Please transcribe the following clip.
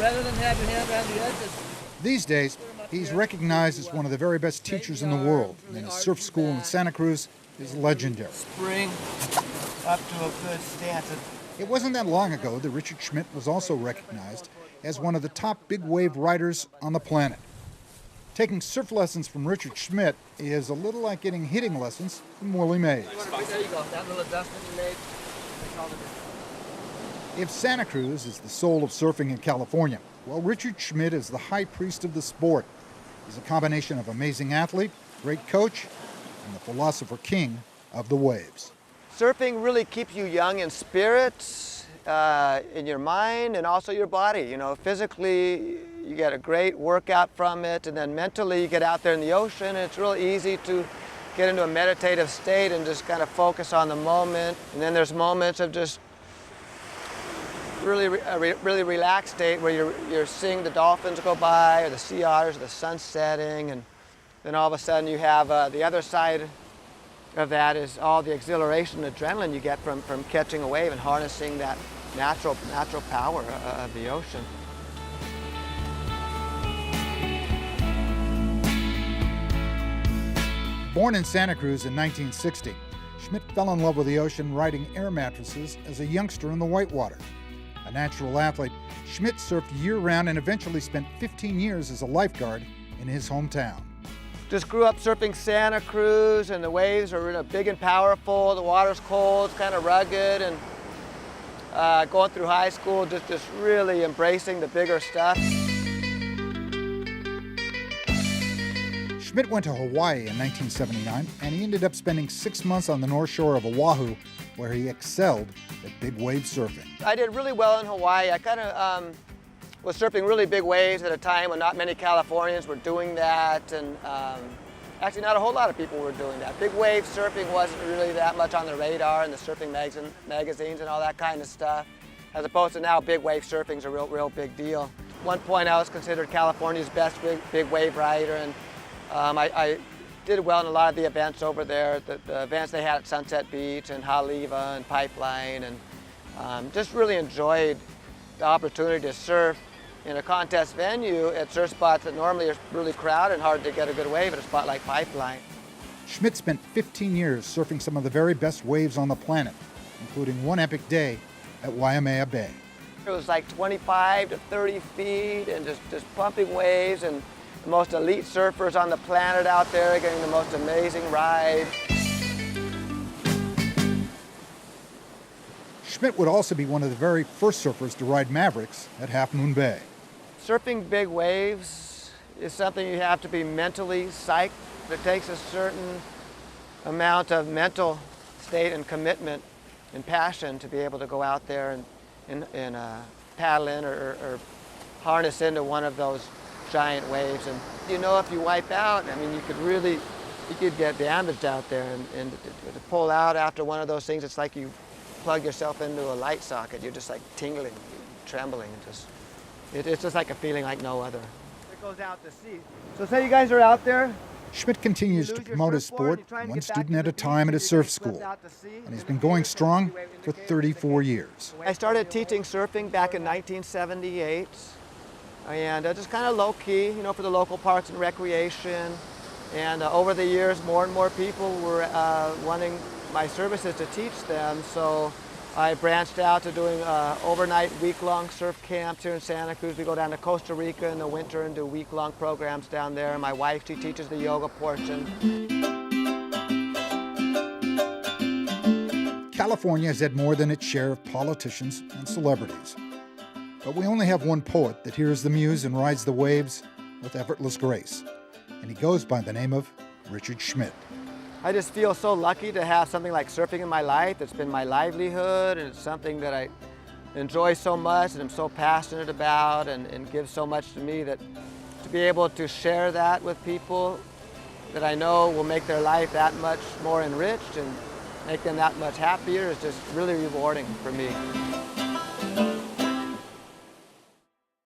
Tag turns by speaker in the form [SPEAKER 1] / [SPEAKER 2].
[SPEAKER 1] rather than have your hand around the edges.
[SPEAKER 2] These days, he's recognized as one of the very best teachers in the world, and his surf school in Santa Cruz is legendary.
[SPEAKER 1] Spring up to a good stance.
[SPEAKER 2] It wasn't that long ago that Richard Schmidt was also recognized as one of the top big wave riders on the planet. Taking surf lessons from Richard Schmidt is a little like getting hitting lessons from Willie Mays.
[SPEAKER 1] There you go, that little adjustment you made.
[SPEAKER 2] If Santa Cruz is the soul of surfing in California, well, Richard Schmidt is the high priest of the sport. He's a combination of amazing athlete, great coach, and the philosopher king of the waves.
[SPEAKER 3] Surfing really keeps you young in spirit, in your mind, and also your body. You know, physically, you get a great workout from it, and then mentally, you get out there in the ocean, and it's real easy to get into a meditative state and just kind of focus on the moment. And then there's moments of just really relaxed state where you're seeing the dolphins go by, or the sea otters, or the sun setting, and then all of a sudden you have the other side of that is all the exhilaration and adrenaline you get from catching a wave and harnessing that natural power of the ocean.
[SPEAKER 2] Born in Santa Cruz in 1960, Schmidt fell in love with the ocean riding air mattresses as a youngster in the whitewater. A natural athlete, Schmidt surfed year-round and eventually spent 15 years as a lifeguard in his hometown.
[SPEAKER 3] Just grew up surfing Santa Cruz, and the waves are big and powerful. The water's cold, it's kind of rugged, and going through high school, just really embracing the bigger stuff.
[SPEAKER 2] Schmidt went to Hawaii in 1979, and he ended up spending 6 months on the north shore of Oahu, where he excelled at big wave surfing.
[SPEAKER 3] I did really well in Hawaii. I kind of was surfing really big waves at a time when not many Californians were doing that, and actually not a whole lot of people were doing that. Big wave surfing wasn't really that much on the radar in the surfing magazines and all that kind of stuff, as opposed to now big wave surfing is a real big deal. At one point I was considered California's best big wave rider, and I did well in a lot of the events over there, the events they had at Sunset Beach and Haleiwa and Pipeline, and just really enjoyed the opportunity to surf in a contest venue at surf spots that normally are really crowded and hard to get a good wave at a spot like Pipeline.
[SPEAKER 2] Schmidt spent 15 years surfing some of the very best waves on the planet, including one epic day at Waimea Bay.
[SPEAKER 3] It was like 25 to 30 feet and just pumping waves, and the most elite surfers on the planet out there getting the most amazing ride.
[SPEAKER 2] Schmidt would also be one of the very first surfers to ride Mavericks at Half Moon Bay.
[SPEAKER 3] Surfing big waves is something you have to be mentally psyched. It takes a certain amount of mental state and commitment and passion to be able to go out there and paddle in or harness into one of those giant waves. And you know, if you wipe out, I mean, you could get damaged out there, and to pull out after one of those things, it's like you plug yourself into a light socket. You're just like tingling, trembling, and it's just like a feeling like no other. It goes out to sea. So say you guys are out there.
[SPEAKER 2] Schmidt continues to promote his sport one student at a time at his surf school, and he's been going strong for 34 years.
[SPEAKER 3] I started teaching surfing back in 1978, and just kind of low-key, you know, for the local parks and recreation. And over the years, more and more people were wanting my services to teach them, so I branched out to doing overnight week-long surf camps here in Santa Cruz. We go down to Costa Rica in the winter and do week-long programs down there. My wife, she teaches the yoga portion.
[SPEAKER 2] California has had more than its share of politicians and celebrities. But we only have one poet that hears the muse and rides the waves with effortless grace, and he goes by the name of Richard Schmidt.
[SPEAKER 3] I just feel so lucky to have something like surfing in my life. It's been my livelihood, and it's something that I enjoy so much and I'm so passionate about, and gives so much to me, that to be able to share that with people that I know will make their life that much more enriched and make them that much happier is just really rewarding for me.